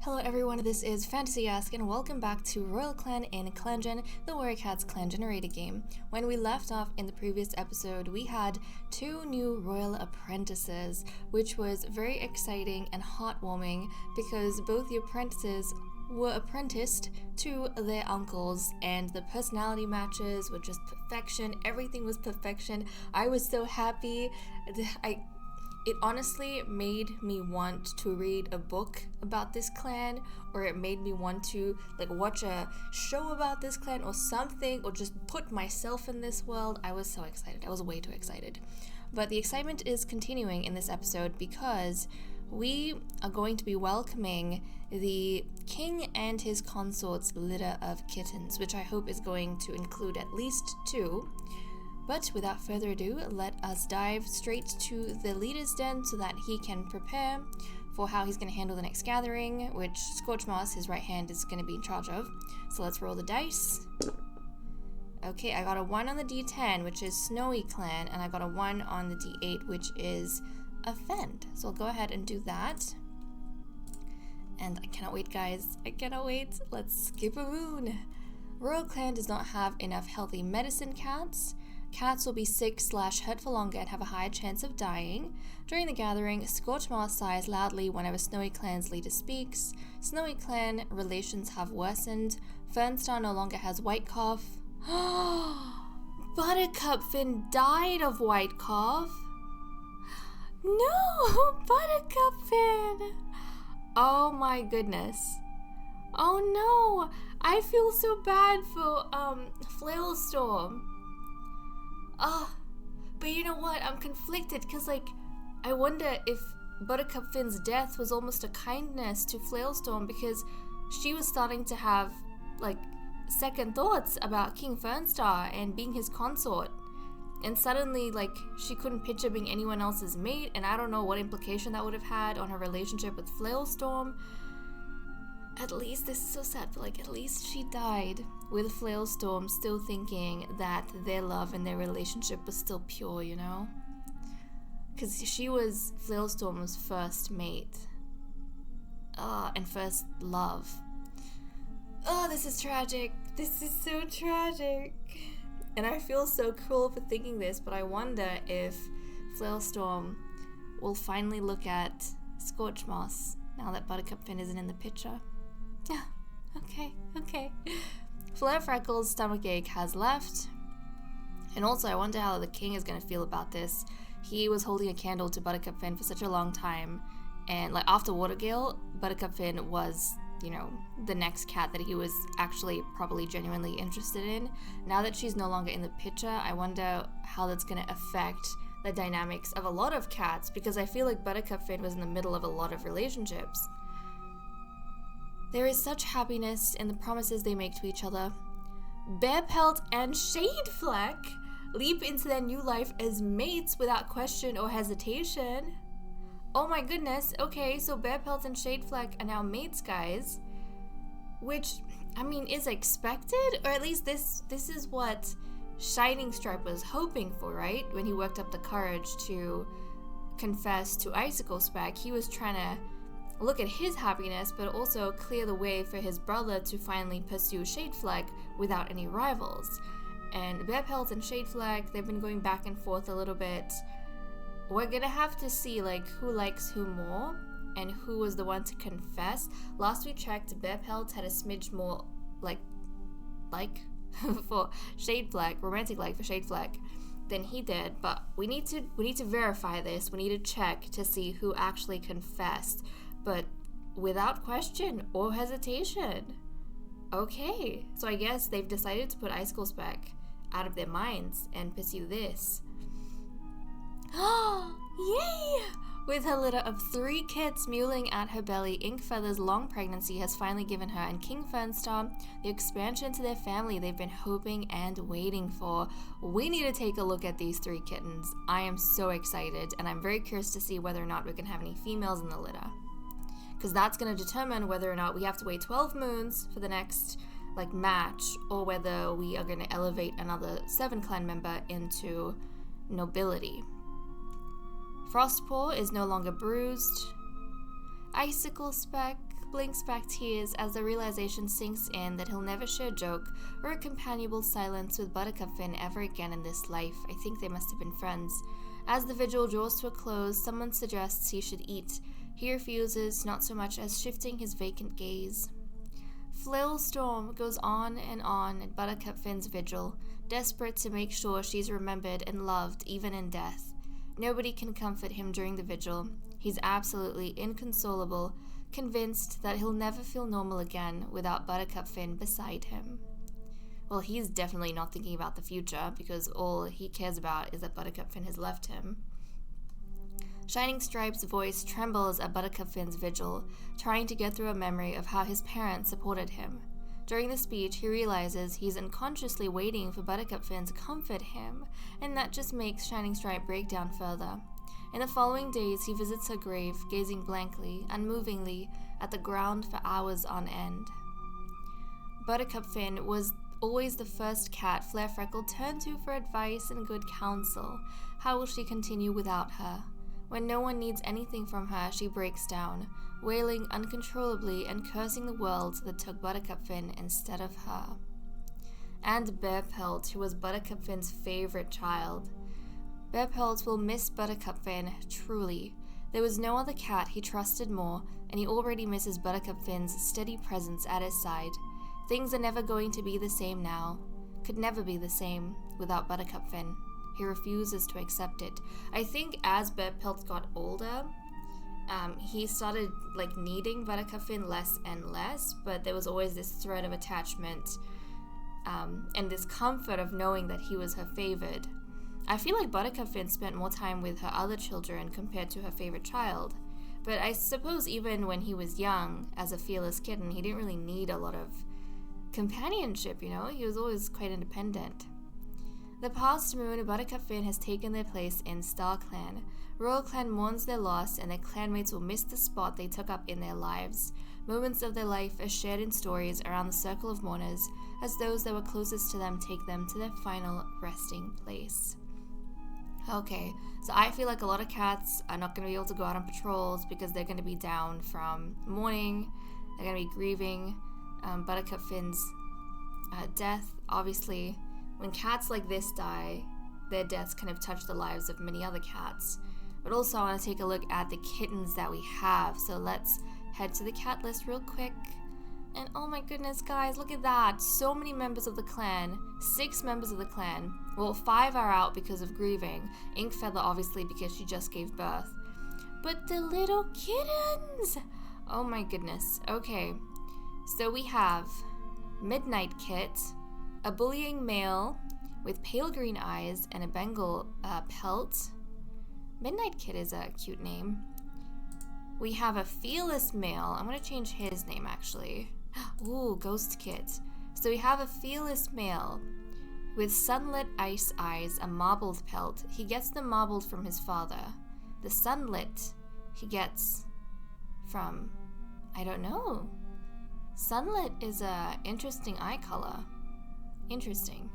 Hello everyone, this is Fantasy Ask and welcome back to Royal Clan in ClanGen, the Warrior Cats clan generator game. When we left off in the previous episode, we had 2 new royal apprentices, which was very exciting and heartwarming because both the apprentices were apprenticed to their uncles and the personality matches were just perfection. Everything was perfection. I was so happy. It honestly made me want to read a book about this clan, or it made me want to watch a show about this clan or something, or just put myself in this world. I was so excited. I was way too excited. But the excitement is continuing in this episode because we are going to be welcoming the king and his consort's litter of kittens, which I hope is going to include at least 2. But without further ado, let us dive straight to the leader's den so that he can prepare for how he's going to handle the next gathering, which Scorchmoss, his right hand, is going to be in charge of. So let's roll the dice. Okay, I got a 1 on the D10, which is Snowy Clan, and I got a 1 on the D8, which is Offend. So I'll go ahead and do that. And I cannot wait, guys. I cannot wait. Let's skip a moon. Royal Clan does not have enough healthy medicine cats. Cats will be sick/hurt for longer and have a higher chance of dying. During the gathering, Scorchmoss sighs loudly whenever Snowy Clan's leader speaks. Snowy Clan relations have worsened. Fernstar no longer has white cough. Buttercup Finn died of white cough. No, Buttercup Finn. Oh my goodness. Oh no, I feel so bad for Flailstorm. But you know what? I'm conflicted because, I wonder if Buttercup Finn's death was almost a kindness to Flailstorm because she was starting to have, second thoughts about King Fernstar and being his consort. And suddenly, she couldn't picture being anyone else's mate, and I don't know what implication that would have had on her relationship with Flailstorm. At least, this is so sad, but at least she died with Flailstorm still thinking that their love and their relationship was still pure, you know? Because she was Flailstorm's first mate. And first love. This is tragic. This is so tragic. And I feel so cruel for thinking this, but I wonder if Flailstorm will finally look at Scorchmoss now that Buttercup Finn isn't in the picture. Yeah, okay. Fleur Freckles' stomachache has left. And also, I wonder how the king is going to feel about this. He was holding a candle to Buttercup Finn for such a long time. And, after Watergale, Buttercup Finn was, the next cat that he was actually probably genuinely interested in. Now that she's no longer in the picture, I wonder how that's going to affect the dynamics of a lot of cats. Because I feel like Buttercup Finn was in the middle of a lot of relationships. There is such happiness in the promises they make to each other. Bearpelt and Shadefleck leap into their new life as mates without question or hesitation. Oh my goodness, okay, so Bearpelt and Shadefleck are now mates, guys. Which, is expected? Or at least this is what Shining Stripe was hoping for, right? When he worked up the courage to confess to Icicle Spec, he was trying to look at his happiness, but also clear the way for his brother to finally pursue Shadefleck without any rivals. And Bearpelt and Shadefleck, they've been going back and forth a little bit. We're gonna have to see, who likes who more, and who was the one to confess. Last we checked, Bearpelt had a smidge more, for Shadefleck, romantic like for Shadefleck, than he did, but we need to verify this. We need to check to see who actually confessed. But without question or hesitation. Okay, so I guess they've decided to put Icicle Spec out of their minds and pursue this. Yay! With her litter of 3 kits mewling at her belly, Inkfeather's long pregnancy has finally given her and King Fernstar the expansion to their family they've been hoping and waiting for. We need to take a look at these 3 kittens. I am so excited, and I'm very curious to see whether or not we can have any females in the litter. Because that's going to determine whether or not we have to wait 12 moons for the next match, or whether we are going to elevate another 7 clan member into nobility. Frostpaw is no longer bruised. Icicle Spec blinks back tears as the realization sinks in that he'll never share a joke or a companionable silence with Buttercup Finn ever again in this life. I think they must have been friends. As the vigil draws to a close, someone suggests he should eat. He refuses, not so much as shifting his vacant gaze. Flailstorm goes on at Buttercup Finn's vigil, desperate to make sure she's remembered and loved even in death. Nobody can comfort him during the vigil. He's absolutely inconsolable, convinced that he'll never feel normal again without Buttercup Finn beside him. Well, he's definitely not thinking about the future, because all he cares about is that Buttercup Finn has left him. Shining Stripe's voice trembles at Buttercup Finn's vigil, trying to get through a memory of how his parents supported him. During the speech, he realizes he's unconsciously waiting for Buttercup Finn to comfort him, and that just makes Shining Stripe break down further. In the following days, he visits her grave, gazing blankly, unmovingly, at the ground for hours on end. Buttercup Finn was always the first cat Flare Freckle turned to for advice and good counsel. How will she continue without her? When no one needs anything from her, she breaks down, wailing uncontrollably and cursing the world that took Buttercup Finn instead of her. And Bear Pelt, who was Buttercup Finn's favorite child. Bear Pelt will miss Buttercup Finn, truly. There was no other cat he trusted more, and he already misses Buttercup Finn's steady presence at his side. Things are never going to be the same now. Could never be the same without Buttercup Finn. He refuses to accept it. I think as Bear Pelt got older, he started needing Buttercup Finn less and less, but there was always this thread of attachment and this comfort of knowing that he was her favored. I feel like Buttercup Finn spent more time with her other children compared to her favorite child, but I suppose even when he was young, as a fearless kitten, he didn't really need a lot of companionship, He was always quite independent. The past moon, Buttercup Finn has taken their place in Star Clan. Royal Clan mourns their loss, and their clanmates will miss the spot they took up in their lives. Moments of their life are shared in stories around the circle of mourners, as those that were closest to them take them to their final resting place. Okay, so I feel like a lot of cats are not going to be able to go out on patrols because they're going to be down from mourning, they're going to be grieving Buttercup Finn's death, obviously. When cats like this die, their deaths kind of touch the lives of many other cats. But also I want to take a look at the kittens that we have. So let's head to the cat list real quick. And oh my goodness, guys, look at that. So many members of the clan. 6 members of the clan. Well, 5 are out because of grieving. Inkfeather, obviously, because she just gave birth. But the little kittens! Oh my goodness. Okay. So we have Midnight Kit, a bullying male with pale green eyes and a Bengal pelt. Midnight Kit is a cute name. We have a fearless male. I'm going to change his name, actually. Ooh, Ghost Kit. So we have a fearless male with sunlit ice eyes, a marbled pelt. He gets them marbled from his father. The sunlit he gets from, I don't know. Sunlit is a interesting eye color. Interesting.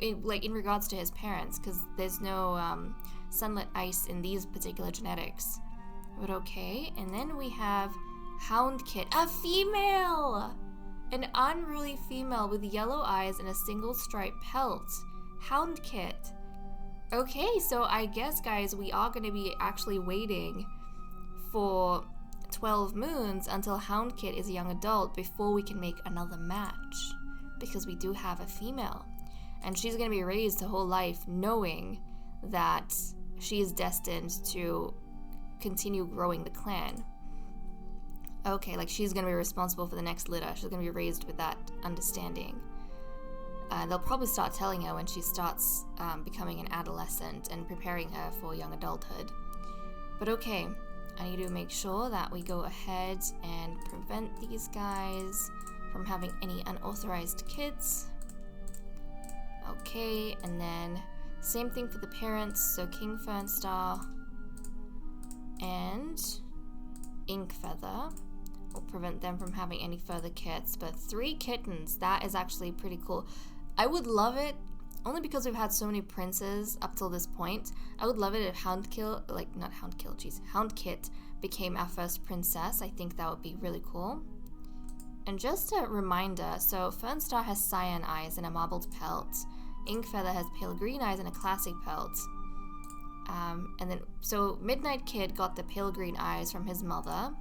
In regards to his parents, because there's no sunlit ice in these particular genetics. But okay, and then we have Hound Kit, a female! An unruly female with yellow eyes and a single striped pelt. Hound Kit. Okay, so I guess, guys, we are going to be actually waiting for 12 moons until Hound Kit is a young adult before we can make another match. Because we do have a female. And she's going to be raised her whole life knowing that she is destined to continue growing the clan. Okay, she's going to be responsible for the next litter. She's going to be raised with that understanding. They'll probably start telling her when she starts becoming an adolescent and preparing her for young adulthood. But okay, I need to make sure that we go ahead and prevent these guys from having any unauthorized kids. Okay, and then same thing for the parents, so King Fernstar and Inkfeather will prevent them from having any further kits, but 3 kittens, that is actually pretty cool. I would love it only because we've had so many princes up till this point. I would love it if Houndkit became our first princess. I think that would be really cool. And just a reminder, so Fernstar has cyan eyes and a marbled pelt. Inkfeather has pale green eyes and a classic pelt. So Midnight Kid got the pale green eyes from his mother.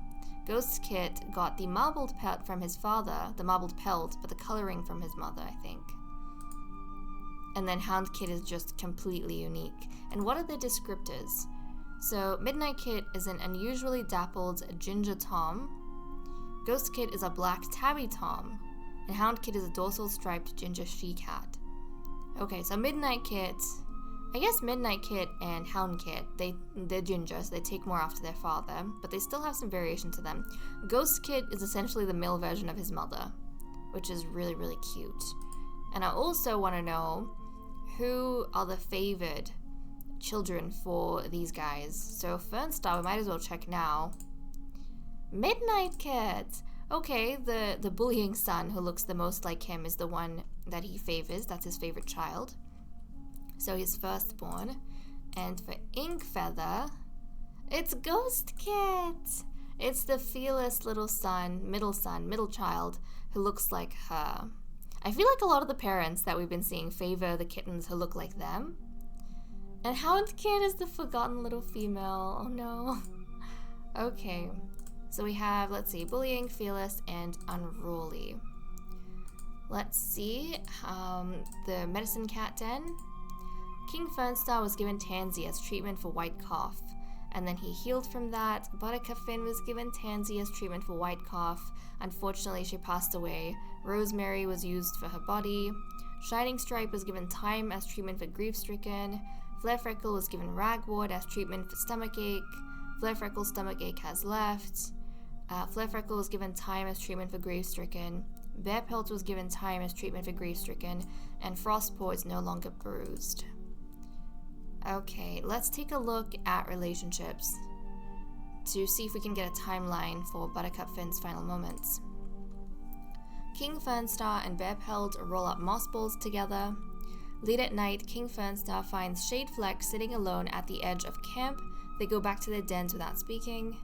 Ghost Kid got the marbled pelt from his father, the marbled pelt, but the coloring from his mother, I think. And then Hound Kid is just completely unique. And what are the descriptors? So Midnight Kid is an unusually dappled ginger tom. Ghost Kid is a black tabby tom. And Hound Kid is a dorsal striped ginger she-cat. Okay, so Midnight Kid, I guess Midnight Kid and Hound Kid, they're ginger, so they take more after their father, but they still have some variation to them. Ghost Kid is essentially the male version of his mother, which is really, really cute. And I also want to know who are the favored children for these guys. So Fernstar, we might as well check now. Midnight Kid! Okay, the bullying son who looks the most like him is the one that he favors. That's his favorite child. So he's firstborn. And for Inkfeather, it's Ghost Kid! It's the fearless little middle child who looks like her. I feel like a lot of the parents that we've been seeing favor the kittens who look like them. And Hound Kid is the forgotten little female. Oh no. Okay. So we have, let's see, bullying, fearless, and unruly. Let's see. The medicine cat den. King Fernstar was given Tansy as treatment for white cough. And then he healed from that. Buttercup Finn was given Tansy as treatment for white cough. Unfortunately, she passed away. Rosemary was used for her body. Shining Stripe was given Thyme as treatment for grief-stricken. Flare Freckle was given Ragwort as treatment for stomachache. Flare Freckle's stomachache has left. Flare Freckle was given Thyme as treatment for grief-stricken. Bear Pelt was given Thyme as treatment for grief-stricken. And Frostpaw is no longer bruised. Okay, let's take a look at relationships to see if we can get a timeline for Buttercup Finn's final moments. King Fernstar and Bear Pelt roll up moss balls together. Late at night, King Fernstar finds Shadefleck sitting alone at the edge of camp. They go back to their dens without speaking.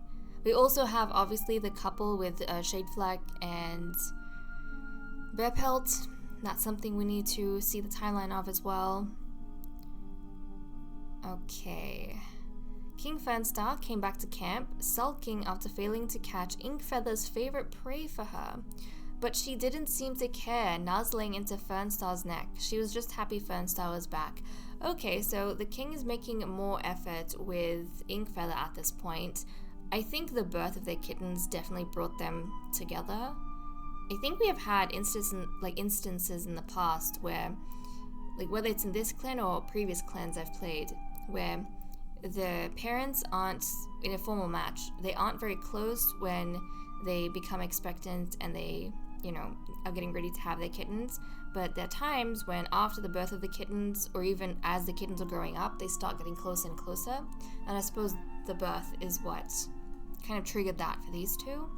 We also have, obviously, the couple with Shadefleck and Bear Pelt. That's something we need to see the timeline of as well. Okay. King Fernstar came back to camp, sulking after failing to catch Inkfeather's favorite prey for her. But she didn't seem to care, nuzzling into Fernstar's neck. She was just happy Fernstar was back. Okay, so the king is making more effort with Inkfeather at this point. I think the birth of their kittens definitely brought them together. I think we have had instances in the past where, whether it's in this clan or previous clans I've played, where the parents aren't in a formal match. They aren't very close when they become expectant and they, are getting ready to have their kittens. But there are times when after the birth of the kittens, or even as the kittens are growing up, they start getting closer and closer. And I suppose the birth is what kind of triggered that for these two.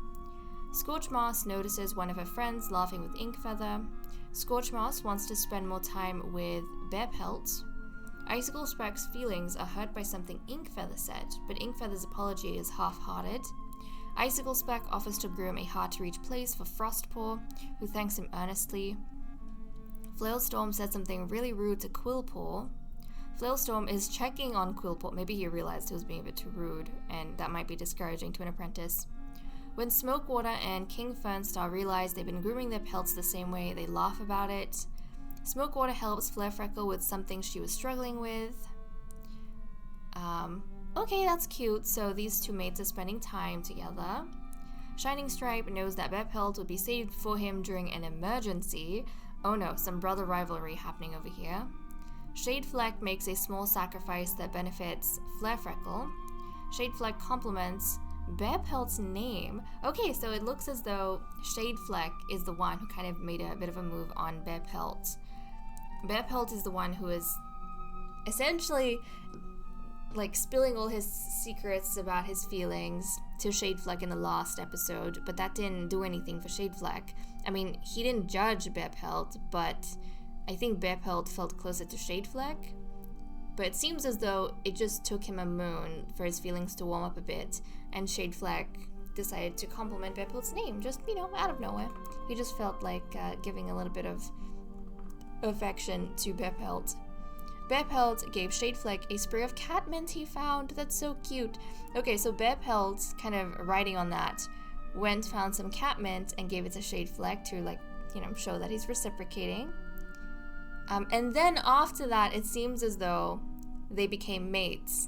Scorchmoss notices one of her friends laughing with Inkfeather. Scorchmoss wants to spend more time with Bear Pelt. Icicle Speck's feelings are hurt by something Inkfeather said, but Inkfeather's apology is half-hearted. Icicle Speck offers to groom a hard-to-reach place for Frostpaw, who thanks him earnestly. Flailstorm said something really rude to Quillpaw. Flailstorm is checking on Quillpaw. Maybe he realized he was being a bit too rude, and that might be discouraging to an apprentice. When Smokewater and King Fernstar realize they've been grooming their pelts the same way, they laugh about it. Smokewater helps Flare Freckle with something she was struggling with. Okay, that's cute. So these two mates are spending time together. Shining Stripe knows that Bear Pelt would be saved for him during an emergency. Oh no, some brother rivalry happening over here. Shadefleck makes a small sacrifice that benefits Flare Freckle. Shadefleck compliments Bear Pelt's name. Okay, so it looks as though Shadefleck is the one who kind of made a bit of a move on Bear Pelt. Bear Pelt is the one who is essentially spilling all his secrets about his feelings to Shadefleck in the last episode, but that didn't do anything for Shadefleck. I mean, he didn't judge Bear Pelt, but I think Bearpelt felt closer to Shadefleck, but it seems as though it just took him a moon for his feelings to warm up a bit, and Shadefleck decided to compliment Bearpelt's name, just, out of nowhere. He just felt like giving a little bit of affection to Bearpelt. Bearpelt gave Shadefleck a spray of catmint he found. That's so cute. Okay, so Bearpelt, kind of riding on that, found some catmint and gave it to Shadefleck to, show that he's reciprocating. And then after that, it seems as though they became mates.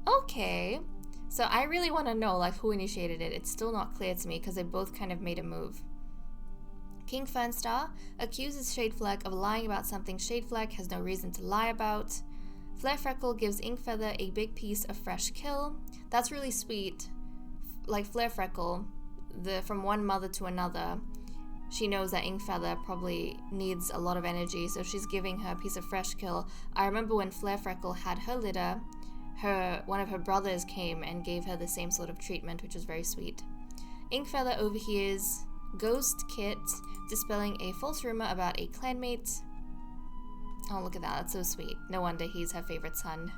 Okay, so I really want to know, who initiated it. It's still not clear to me because they both kind of made a move. King Fernstar accuses Shadefleck of lying about something Shadefleck has no reason to lie about. Flarefreckle gives Inkfeather a big piece of fresh kill. That's really sweet. Like Flarefreckle, from one mother to another, she knows that Inkfeather probably needs a lot of energy, so she's giving her a piece of fresh kill. I remember when Flarefreckle had her litter, one of her brothers came and gave her the same sort of treatment, which was very sweet. Inkfeather overhears Ghost Kit dispelling a false rumor about a clanmate. Oh, look at that. That's so sweet. No wonder he's her favorite son.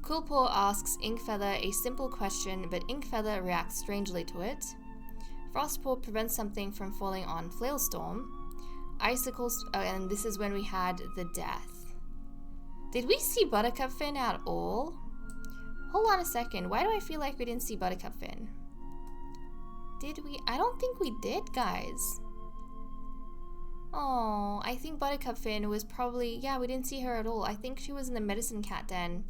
Coolpaw asks Inkfeather a simple question, but Inkfeather reacts strangely to it. Frostpaw prevents something from falling on Flailstorm. Icicles, and this is when we had the death. Did we see Buttercup Fin at all? Hold on a second. Why do I feel like we didn't see Buttercup Fin? Did we? I don't think we did, guys. Oh, I think Buttercup Fin was probably... Yeah, we didn't see her at all. I think she was in the medicine cat den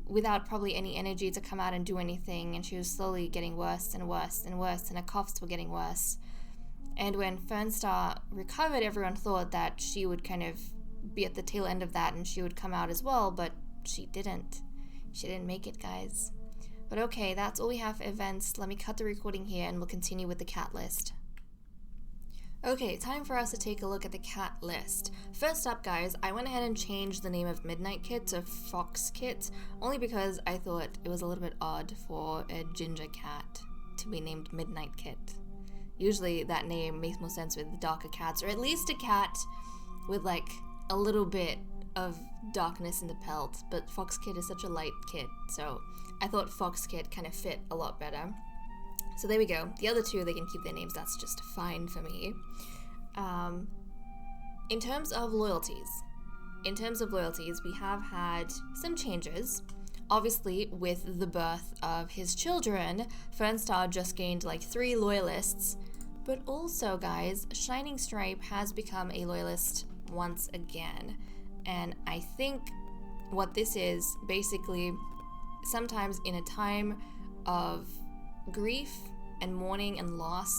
without probably any energy to come out and do anything, and she was slowly getting worse and worse and worse, and her coughs were getting worse. And when Fernstar recovered, everyone thought that she would kind of be at the tail end of that and she would come out as well, but she didn't. She didn't make it, guys. But okay, that's all we have for events. Let me cut the recording here and we'll continue with the cat list. Okay, time for us to take a look at the cat list. First up, guys, I went ahead and changed the name of Midnight Kit to Fox Kit, only because I thought it was a little bit odd for a ginger cat to be named Midnight Kit. Usually that name makes more sense with darker cats, or at least a cat with a little bit of darkness in the pelt, but Fox Kit is such a light kit, so I thought Fox Kit kind of fit a lot better. So there we go. The other two, they can keep their names. That's just fine for me. In terms of loyalties, we have had some changes. Obviously, with the birth of his children, Fernstar just gained 3 loyalists. But also, guys, Shining Stripe has become a loyalist once again. And I think what this is, basically, sometimes in a time of grief and mourning and loss,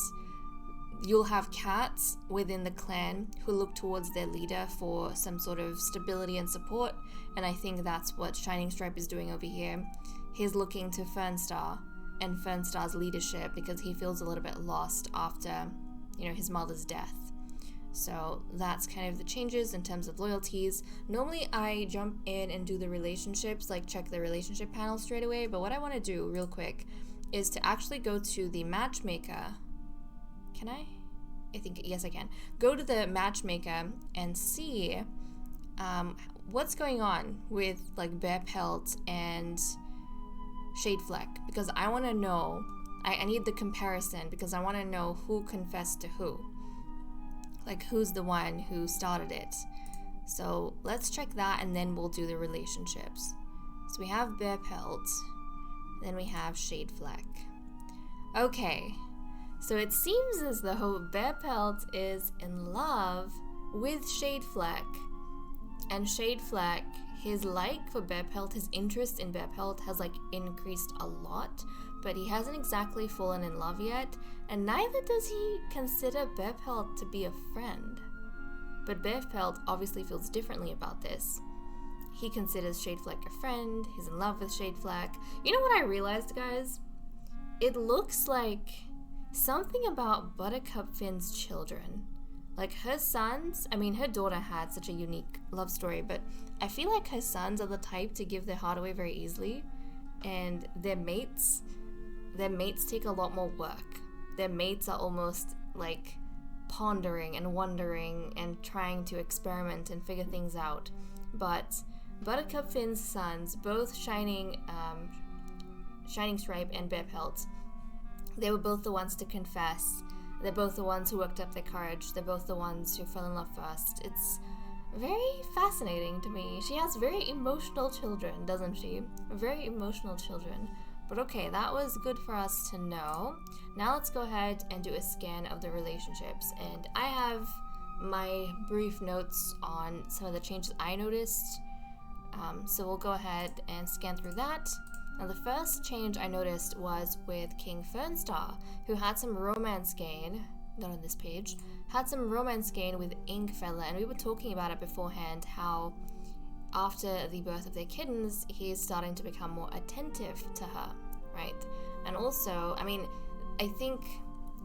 you'll have cats within the clan who look towards their leader for some sort of stability and support, and I think that's what Shining Stripe is doing over here. He's looking to Fernstar and Fernstar's leadership because he feels a little bit lost after, his mother's death. So that's kind of the changes in terms of loyalties. Normally I jump in and do the relationships, check the relationship panel straight away, but what I want to do real quick is to actually go to the matchmaker. Can I? I think, yes, I can. Go to the matchmaker and see what's going on with Bearpelt and Shadefleck, because I want to know, I need the comparison, because I want to know who confessed to who. Who's the one who started it. So let's check that and then we'll do the relationships. So we have Bearpelt, then we have Shadefleck. Okay, so it seems as though Bearpelt is in love with Shadefleck. And Shadefleck, his like for Bearpelt, his interest in Bearpelt has increased a lot, but he hasn't exactly fallen in love yet, and neither does he consider Bearpelt to be a friend. But Bearpelt obviously feels differently about this. He considers Shadefleck a friend, he's in love with Shadefleck. You know what I realized, guys? It looks like something about Buttercup Fin's children. Her sons, her daughter had such a unique love story, but I feel like her sons are the type to give their heart away very easily, and their mates take a lot more work. Their mates are almost pondering and wondering and trying to experiment and figure things out. But Buttercup Finn's sons, both Shining Stripe and Bearpelt, they were both the ones to confess. They're both the ones who worked up their courage. They're both the ones who fell in love first. It's very fascinating to me. She has very emotional children, doesn't she? Very emotional children. But okay, that was good for us to know. Now let's go ahead and do a scan of the relationships. And I have my brief notes on some of the changes I noticed. So we'll go ahead and scan through that. Now the first change I noticed was with King Fernstar, who had some romance gain, not on this page, had some romance gain with Inkfella, and we were talking about it beforehand, how after the birth of their kittens, he's starting to become more attentive to her, right? And also, I mean, I think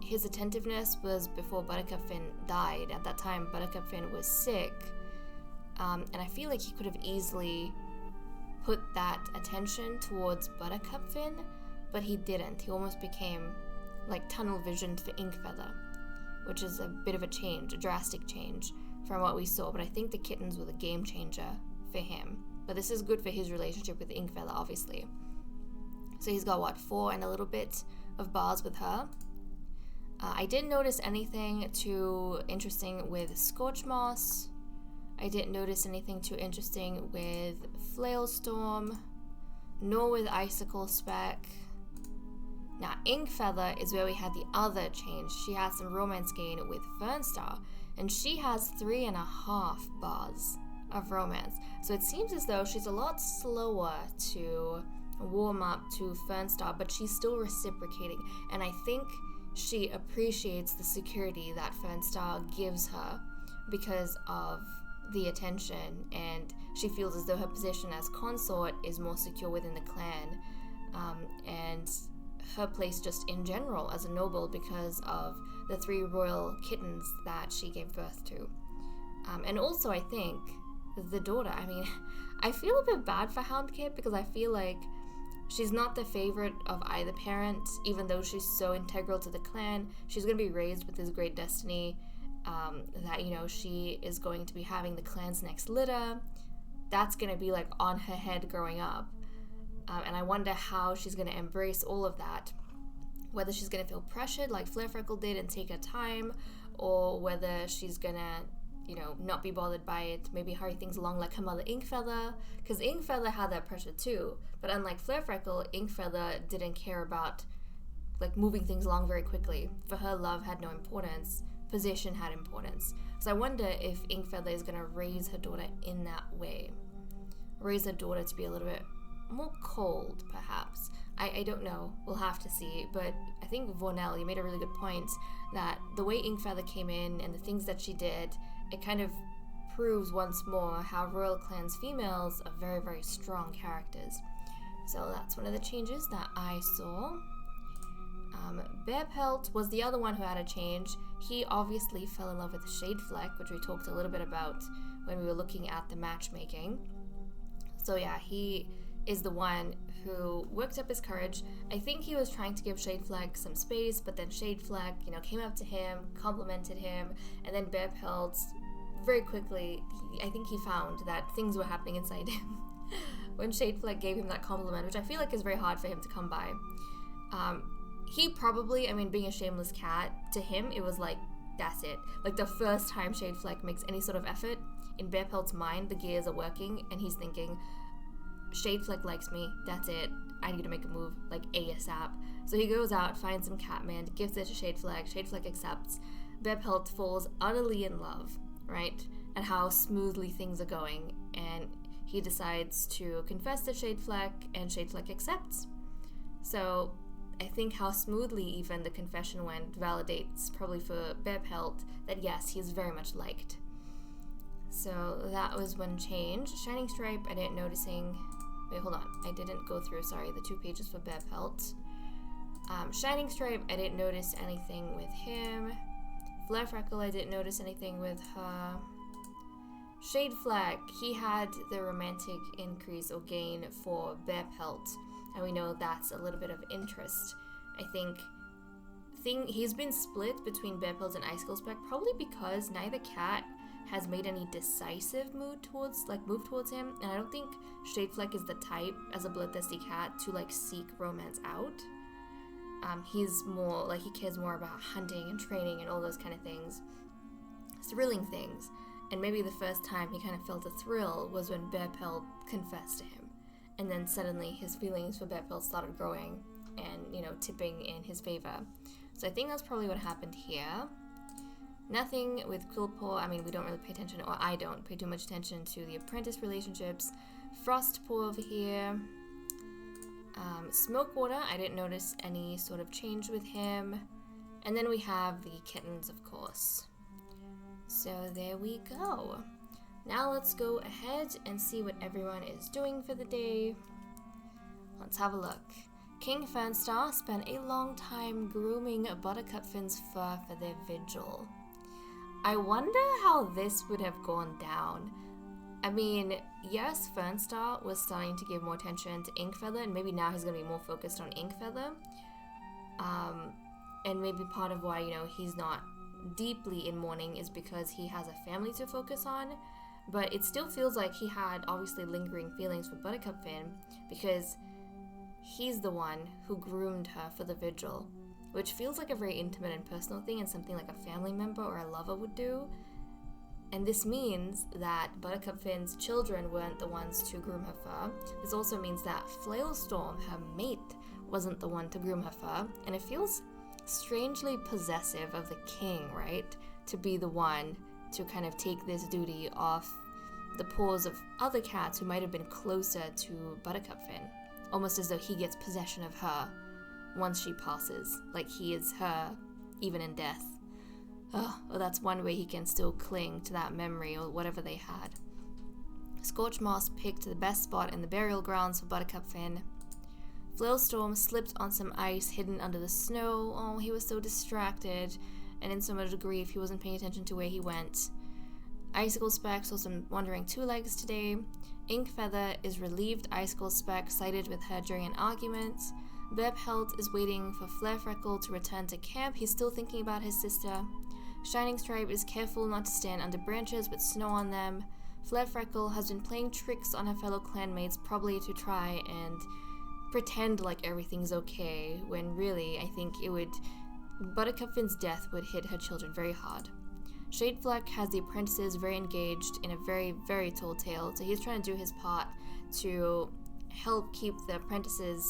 his attentiveness was before Buttercup Finn died. At that time, Buttercup Finn was sick, and I feel like he could have easily put that attention towards Buttercup Finn, but he didn't. He almost became like tunnel visioned for Inkfeather, which is a bit of a change, a drastic change from what we saw. But I think the kittens were the game changer for him. But this is good for his relationship with Inkfeather, obviously. So he's got, 4 and a little bit of bars with her. I didn't notice anything too interesting with Scorchmoss. I didn't notice anything too interesting with Flailstorm, nor with Icicle Speck. Now, Inkfeather is where we had the other change. She had some romance gain with Fernstar, and she has 3.5 bars of romance. So it seems as though she's a lot slower to warm up to Fernstar, but she's still reciprocating. And I think she appreciates the security that Fernstar gives her because of the attention, and she feels as though her position as consort is more secure within the clan, and her place just in general as a noble because of the 3 royal kittens that she gave birth to. And also I think the daughter, I mean, I feel a bit bad for Houndkit because I feel like she's not the favorite of either parent, even though she's so integral to the clan. She's going to be raised with this great destiny, that, you know, she is going to be having the clan's next litter. That's going to be like on her head growing up. And I wonder how she's going to embrace all of that. Whether she's going to feel pressured like Flarefreckle did and take her time, or whether she's going to, you know, not be bothered by it, maybe hurry things along like her mother Inkfeather, because Inkfeather had that pressure too. But unlike Flarefreckle, Inkfeather didn't care about like moving things along very quickly. For her, love had no importance. Position had importance. So I wonder if Inkfeather is going to raise her daughter in that way. Raise her daughter to be a little bit more cold, perhaps. I don't know. We'll have to see. But I think, Vornell, you made a really good point that the way Inkfeather came in and the things that she did, it kind of proves once more how Royal Clan's females are very, very strong characters. So that's one of the changes that I saw. Bearpelt was the other one who had a change. He obviously fell in love with Shadefleck, which we talked a little bit about when we were looking at the matchmaking. So yeah, he is the one who worked up his courage. I think he was trying to give Shadefleck some space, but then Shadefleck, you know, came up to him, complimented him, and then Bearpelt, very quickly, I think he found that things were happening inside him when Shadefleck gave him that compliment, which I feel like is very hard for him to come by. He probably, I mean, being a shameless cat, to him, it was like, that's it. Like, the first time Shadefleck makes any sort of effort, in Bearpelt's mind, the gears are working, and he's thinking, Shadefleck likes me, that's it. I need to make a move, like, ASAP. So he goes out, finds some catmint, gives it to Shadefleck, Shadefleck accepts. Bearpelt falls utterly in love, right? And how smoothly things are going, and he decides to confess to Shadefleck, and Shadefleck accepts. So I think how smoothly even the confession went validates probably for Bearpelt that yes, he's very much liked. So that was one change. Shining Stripe, I didn't noticing. Wait, hold on. I didn't go through, sorry, the 2 pages for Bearpelt. Shining Stripe, I didn't notice anything with him. Flarefreckle, I didn't notice anything with her. Shadefleck, he had the romantic increase or gain for Bearpelt, and we know that's a little bit of interest. I think he's been split between Bearpelt and Icicle Spec, probably because neither cat has made any decisive move towards him, and I don't think Shadefleck is the type, as a bloodthirsty cat, to like seek romance out. He's more like, he cares more about hunting and training and all those kind of things, thrilling things. And maybe the first time he kind of felt a thrill was when Bearpelt confessed to him, and then suddenly his feelings for Bearpelt started growing and, you know, tipping in his favor. So I think that's probably what happened here. Nothing with Quillpaw. I mean, we don't really pay attention, or I don't pay too much attention to the apprentice relationships. Frostpaw over here. Smokewater, I didn't notice any sort of change with him. And then we have the Kittens, of course. So there we go. Now let's go ahead and see what everyone is doing for the day. Let's have a look. King Fernstar spent a long time grooming Buttercupfin's fur for their vigil. I wonder how this would have gone down. I mean, yes, Fernstar was starting to give more attention to Inkfeather, and maybe now he's going to be more focused on Inkfeather. And maybe part of why, you know, he's not deeply in mourning is because he has a family to focus on. But it still feels like he had obviously lingering feelings for Buttercupfin, because he's the one who groomed her for the vigil, which feels like a very intimate and personal thing, and something like a family member or a lover would do. And this means that Buttercupfin's children weren't the ones to groom her fur. This also means that Flailstorm, her mate, wasn't the one to groom her fur. And it feels strangely possessive of the king, right? To be the one to kind of take this duty off the paws of other cats who might have been closer to Buttercupfin. Almost as though he gets possession of her once she passes, like he is her, even in death. Oh, well, that's one way he can still cling to that memory or whatever they had. Scorchmoss picked the best spot in the burial grounds for Buttercupfin. Flailstorm slipped on some ice hidden under the snow. Oh, he was so distracted, and in so much grief he wasn't paying attention to where he went. Icicle Speck saw some wandering two legs today. Inkfeather is relieved Icicle Speck sided with her during an argument. Bearpelt is waiting for Flarefreckle to return to camp. He's still thinking about his sister. Shining Stripe is careful not to stand under branches with snow on them. Flarefreckle has been playing tricks on her fellow clanmates, probably to try and pretend like everything's okay, when really I think Buttercupfin's death would hit her children very hard. Shadefleck has the apprentices very engaged in a very, very tall tale, so he's trying to do his part to help keep the apprentices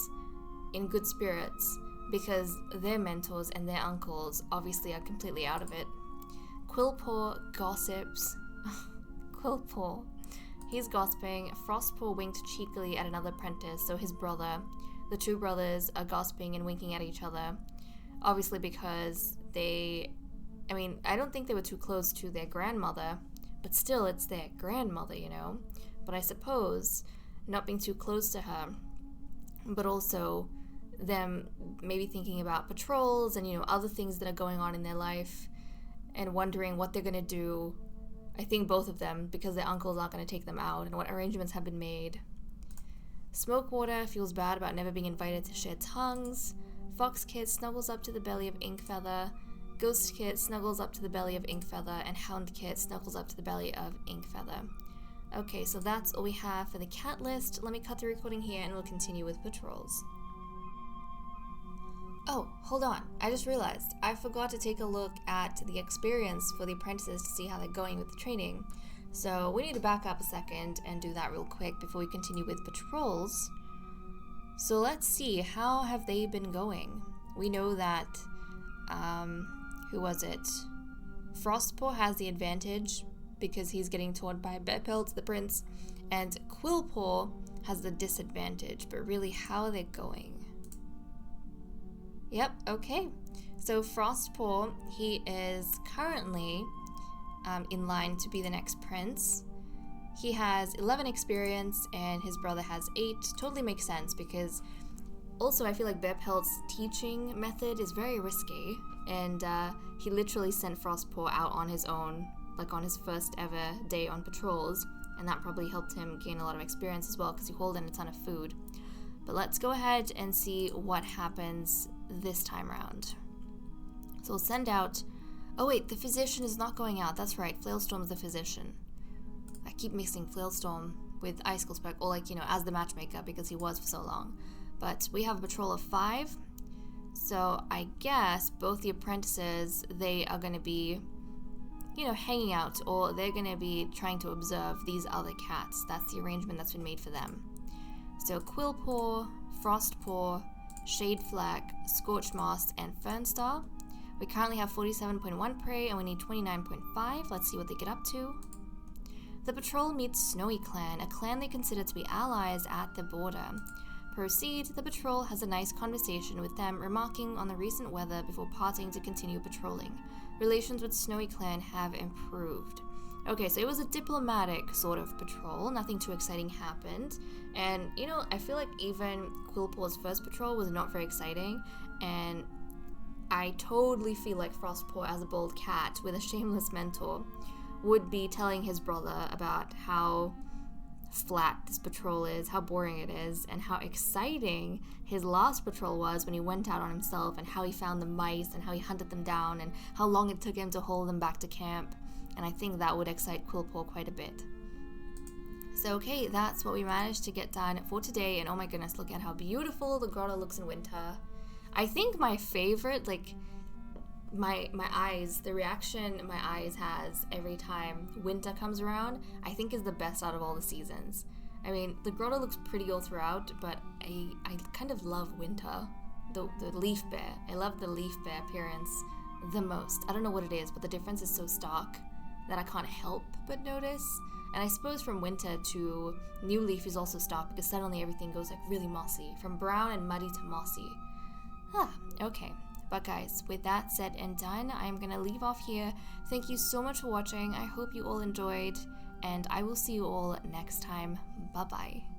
in good spirits, because their mentors and their uncles obviously are completely out of it. Quillpaw gossips. Quillpaw. He's gossiping. Frostpaw winked cheekily at another apprentice, so his brother. The two brothers are gossiping and winking at each other, obviously because I don't think they were too close to their grandmother, but still, it's their grandmother, you know? But I suppose not being too close to her, but also them maybe thinking about patrols and, you know, other things that are going on in their life and wondering what they're going to do. I think both of them, because their uncle's not going to take them out, and what arrangements have been made. Smokewater feels bad about never being invited to share tongues. Foxkit snuggles up to the belly of Inkfeather. Ghostkit snuggles up to the belly of Inkfeather, and Houndkit snuggles up to the belly of Inkfeather. Okay, so that's all we have for the cat list. Let me cut the recording here and we'll continue with patrols. Oh, hold on. I just realized I forgot to take a look at the experience for the apprentices to see how they're going with the training. So we need to back up a second and do that real quick before we continue with patrols. So let's see, how have they been going? We know that, who was it? Frostpaw has the advantage because he's getting taught by Bearpelt, the prince, and Quillpaw has the disadvantage, but really, how are they going? Yep, okay. So Frostpaw, he is currently in line to be the next prince. He has 11 experience and his brother has 8. Totally makes sense, because also I feel like Bearpelt's teaching method is very risky, and he literally sent Frostpaw out on his own, like on his first ever day on patrols, and that probably helped him gain a lot of experience as well, because he hauled in a ton of food. But let's go ahead and see what happens this time around. So we'll send out... Oh wait, the physician is not going out. That's right, Flailstorm's the physician. I keep mixing Flailstorm with Icicle Spec, or like, you know, as the matchmaker, because he was for so long. But we have a patrol of 5. So I guess both the apprentices, they are going to be, you know, hanging out, or they're going to be trying to observe these other cats. That's the arrangement that's been made for them. So Quillpaw, Frostpaw, Shadefleck, Scorchmoss, and Fernstar. We currently have 47.1 prey, and we need 29.5. Let's see what they get up to. The patrol meets Snowy Clan, a clan they consider to be allies at the border. Proceed, the patrol has a nice conversation with them, remarking on the recent weather before parting to continue patrolling. Relations with Snowy Clan have improved. Okay, so it was a diplomatic sort of patrol, nothing too exciting happened, and, you know, I feel like even Quillpaw's first patrol was not very exciting, and I totally feel like Frostpaw, as a bold cat with a shameless mentor, would be telling his brother about how flat this patrol is, how boring it is, and how exciting his last patrol was when he went out on himself, and how he found the mice, and how he hunted them down, and how long it took him to haul them back to camp. And I think that would excite Quillpaw quite a bit. So okay, that's what we managed to get done for today, and oh my goodness, look at how beautiful the grotto looks in winter. I think my favorite, like, my eyes, the reaction my eyes has every time winter comes around, I think is the best out of all the seasons. I mean, the grotto looks pretty all throughout, but I kind of love winter. The leaf bear. I love the leaf bear appearance the most. I don't know what it is, but the difference is so stark that I can't help but notice. And I suppose from winter to new leaf is also stark, because suddenly everything goes like really mossy. From brown and muddy to mossy. Okay. But guys, with that said and done, I'm gonna leave off here. Thank you so much for watching. I hope you all enjoyed, and I will see you all next time. Bye-bye.